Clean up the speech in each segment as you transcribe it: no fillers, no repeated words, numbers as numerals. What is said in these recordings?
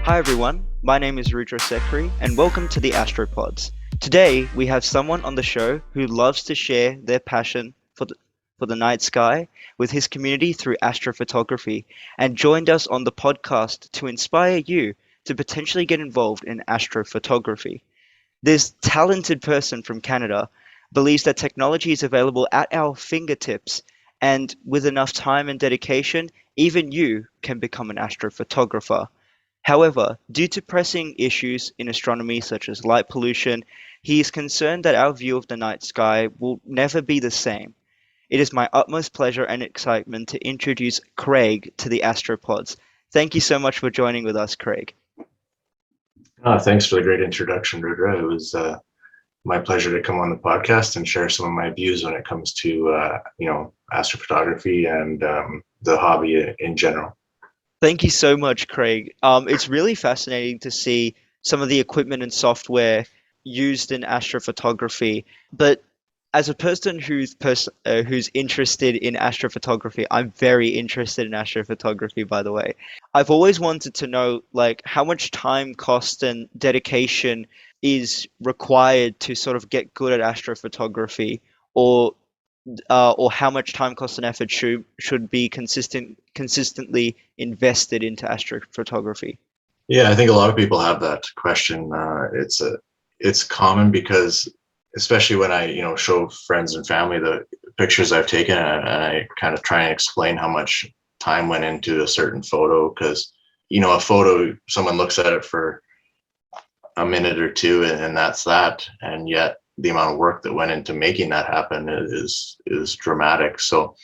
Hi everyone, my name is Rudra Sekhri and welcome to the Astropods. Today we have someone on the show who loves to share their passion for the night sky with his community through astrophotography and joined us on the podcast to inspire you to potentially get involved in astrophotography. This talented person from Canada believes that technology is available at our fingertips, and with enough time and dedication, even you can become an astrophotographer. However, due to pressing issues in astronomy such as light pollution, he is concerned that our view of the night sky will never be the same. It is my utmost pleasure and excitement to introduce Craig to the Astropods. Thank you so much for joining with us, Craig. Thanks for the great introduction, Rudra. It was my pleasure to come on the podcast and share some of my views when it comes to astrophotography and the hobby in general. Thank you so much, Craig. It's really fascinating to see some of the equipment and software used in astrophotography. But as a person who's interested in astrophotography, I'm very interested in astrophotography, by the way. I've always wanted to know, like, how much time, cost, and dedication is required to sort of get good at astrophotography, or or how much time, cost, and effort should be consistently invested into astrophotography? Yeah, I think a lot of people have that question. It's common because, especially when I show friends and family the pictures I've taken, and I kind of try and explain how much time went into a certain photo, because a photo, someone looks at it for a minute or two and that's that, and yet the amount of work that went into making that happen is dramatic. So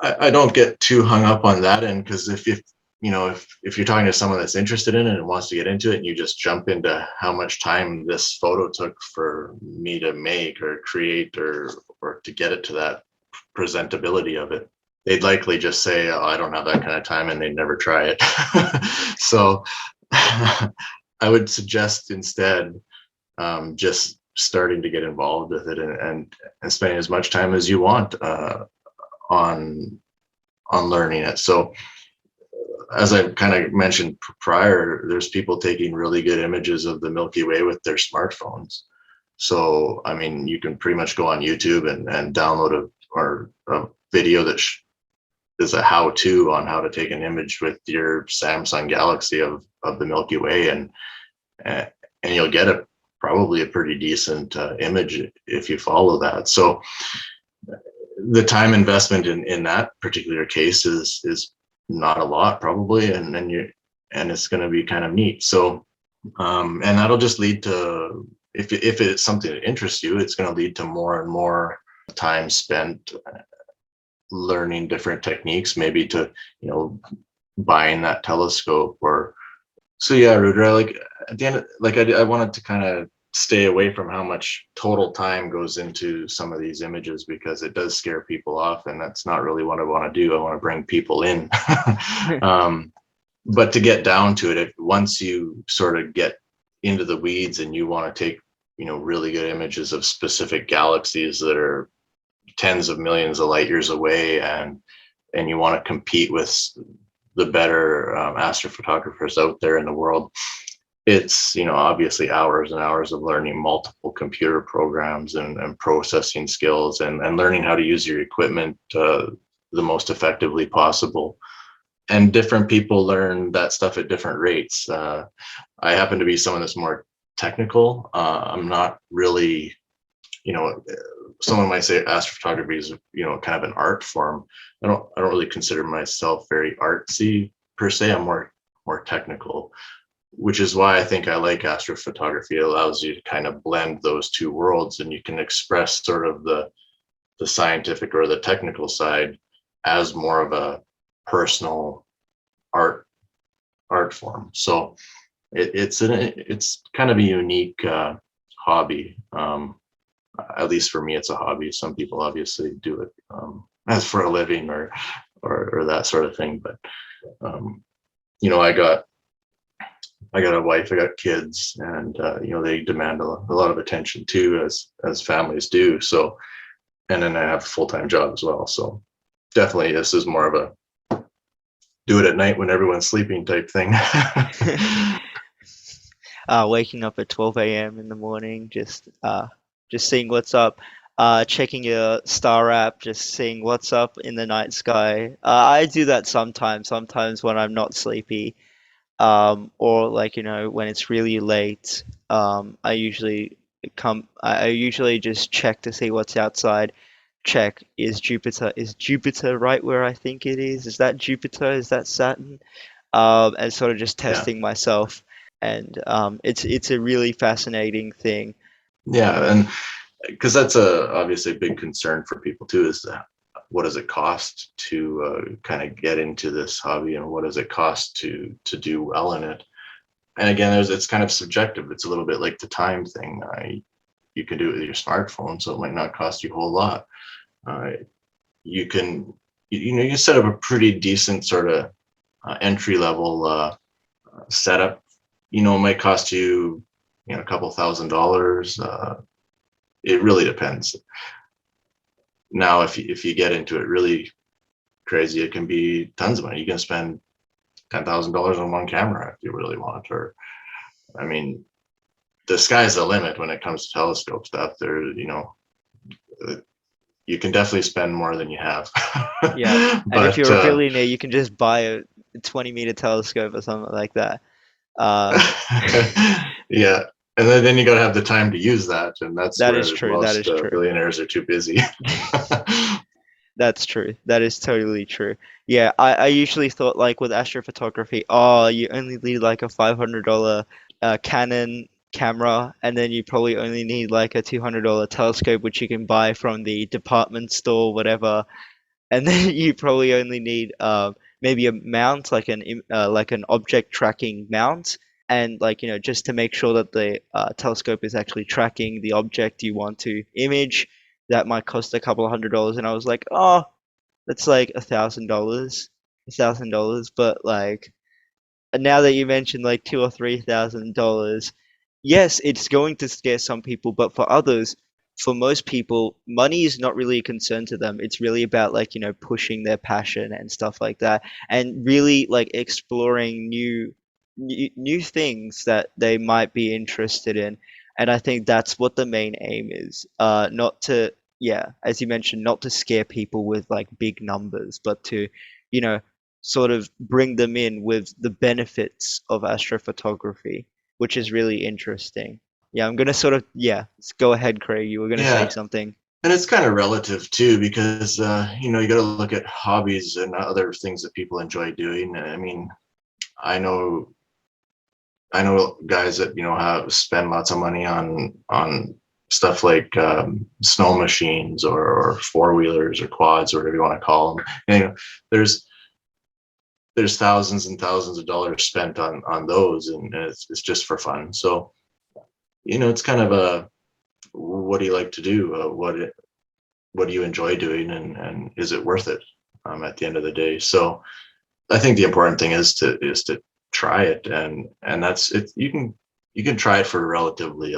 I don't get too hung up on that end, because if you're talking to someone that's interested in it and wants to get into it, and you just jump into how much time this photo took for me to make or create or to get it to that presentability of it, they'd likely just say, oh, I don't have that kind of time, and they'd never try it. So I would suggest instead just starting to get involved with it and spending as much time as you want on learning it. So as I kind of mentioned prior, there's people taking really good images of the Milky Way with their smartphones. So, I mean, you can pretty much go on YouTube and download a video that is a how-to on how to take an image with your Samsung Galaxy of the Milky Way, and you'll get probably a pretty decent image if you follow that. So the time investment in that particular case is not a lot, probably, and it's going to be kind of neat. So and that'll just lead to, if it's something that interests you, it's going to lead to more and more time spent learning different techniques, maybe to buying that telescope. Or so yeah, Rudra, like at the end, I wanted to kind of stay away from how much total time goes into some of these images, because it does scare people off, and that's not really what I want to do. I want to bring people in. But to get down to it, once you sort of get into the weeds and you want to take really good images of specific galaxies that are tens of millions of light years away, and you want to compete with the better astrophotographers out there in the world, it's obviously hours and hours of learning multiple computer programs and processing skills and learning how to use your equipment the most effectively possible. And different people learn that stuff at different rates. I happen to be someone that's more technical. I'm not really, someone might say astrophotography is kind of an art form. I don't really consider myself very artsy per se. I'm more technical, which is why I think I like astrophotography. It allows you to kind of blend those two worlds, and you can express sort of the scientific or the technical side as more of a personal art form. So it's kind of a unique hobby. At least for me, it's a hobby. Some people obviously do it as for a living or that sort of thing. But I got a wife, I got kids, and they demand a lot of attention too, as families do. So, and then I have a full-time job as well. So definitely this is more of do it at night when everyone's sleeping type thing. Waking up at 12 a.m. in the morning, just seeing what's up, checking your star app, just seeing what's up in the night sky. I do that sometimes when I'm not sleepy, or like, when it's really late. I usually just check to see what's outside. Check, is Jupiter right where I think it is? Is that Jupiter? Is that Saturn? And sort of just Yeah. testing myself. And it's a really fascinating thing. Yeah, and because that's a obviously a big concern for people too, is that what does it cost to kind of get into this hobby, and what does it cost to do well in it? And again, it's kind of subjective. It's a little bit like the time thing. You can do it with your smartphone, so it might not cost you a whole lot. You can, you set up a pretty decent sort of entry level setup. It might cost you, a couple $1,000s. It really depends. Now, if you get into it really crazy, it can be tons of money. You can spend $10,000 on one camera if you really want. Or, I mean, the sky's the limit when it comes to telescope stuff. You can definitely spend more than you have. Yeah, and if But you're a billionaire, you can just buy a 20-meter telescope or something like that. Uh, yeah, and then you got to have the time to use that, and that's that is where true. That most is true. billionaires are too busy. That's true. That is totally true. Yeah, I usually thought like with astrophotography, oh, you only need like a $500 Canon camera, and then you probably only need like a $200 telescope, which you can buy from the department store, whatever. And then you probably only need maybe a mount, like an object tracking mount, and like just to make sure that the telescope is actually tracking the object you want to image. That might cost a couple of $100, and I was like, oh, that's like $1,000, but like, and now that you mentioned like $2,000 or $3,000, yes, it's going to scare some people, but for most people, money is not really a concern to them. It's really about like, pushing their passion and stuff like that, and really like exploring new things that they might be interested in. And I think that's what the main aim is. Not to, yeah, as you mentioned, not to scare people with like big numbers, but to, you know, sort of bring them in with the benefits of astrophotography, which is really interesting. Yeah, I'm gonna sort of, yeah, go ahead, Craig. You were gonna say Yeah, something. and it's kind of relative too, because you got to look at hobbies and other things that people enjoy doing. I mean, I know I know guys that have spend lots of money on stuff like snow machines, or four wheelers or quads or whatever you want to call them. And, there's thousands and thousands of dollars spent on those, and it's just for fun. So it's kind of a, what do you like to do? What do you enjoy doing, and is it worth it at the end of the day? So I think the important thing is to try it, and that's it. You can try it for a relatively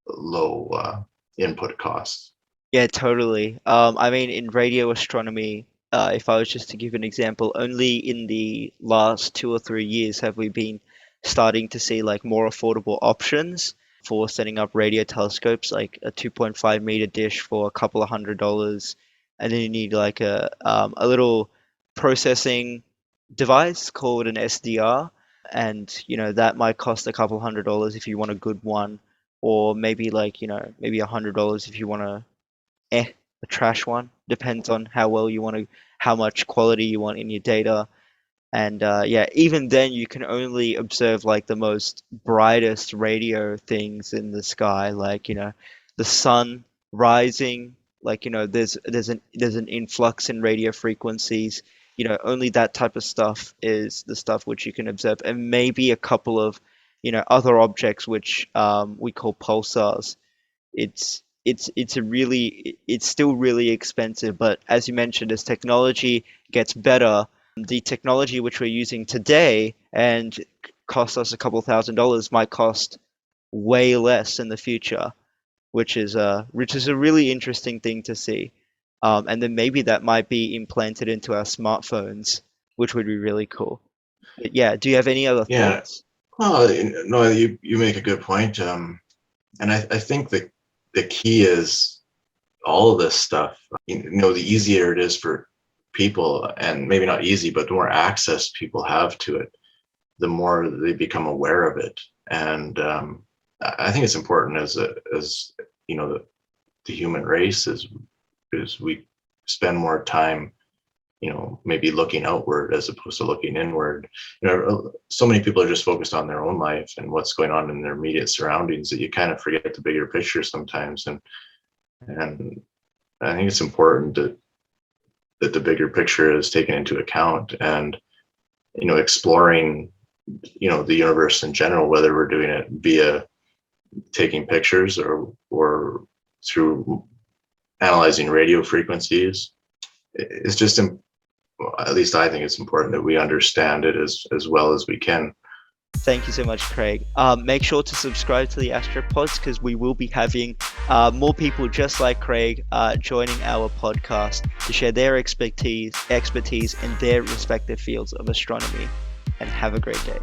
low input costs. Yeah, totally. I mean, in radio astronomy, if I was just to give an example, only in the last 2 or 3 years have we been starting to see like more affordable options for setting up radio telescopes, like a 2.5-meter dish for a couple of $100, and then you need like a little processing device called an SDR, and that might cost a couple $100 if you want a good one, or maybe like maybe $100 if you want eh, a trash one. Depends on how much quality you want in your data. And yeah, even then you can only observe like the most brightest radio things in the sky, like the sun rising. Like there's an influx in radio frequencies. Only that type of stuff is the stuff which you can observe, and maybe a couple of other objects which we call pulsars. It's still really expensive, but as you mentioned, as technology gets better, the technology which we're using today and cost us a couple $1,000s might cost way less in the future, which is a really interesting thing to see. And then maybe that might be implanted into our smartphones, which would be really cool. But yeah, do you have any other Yeah. thoughts? Well, no, you make a good point. And I think that the key is all of this stuff. The easier it is for people, and maybe not easy, but the more access people have to it, the more they become aware of it. And I think it's important as the human race is we spend more time maybe looking outward as opposed to looking inward. So many people are just focused on their own life and what's going on in their immediate surroundings that you kind of forget the bigger picture sometimes. And I think it's important that the bigger picture is taken into account, and exploring the universe in general, whether we're doing it via taking pictures or through analyzing radio frequencies. It's just, at least I think it's important that we understand it as well as we can. Thank you so much, Craig. Make sure to subscribe to the Astropods, because we will be having more people just like Craig joining our podcast to share their expertise in their respective fields of astronomy. And have a great day.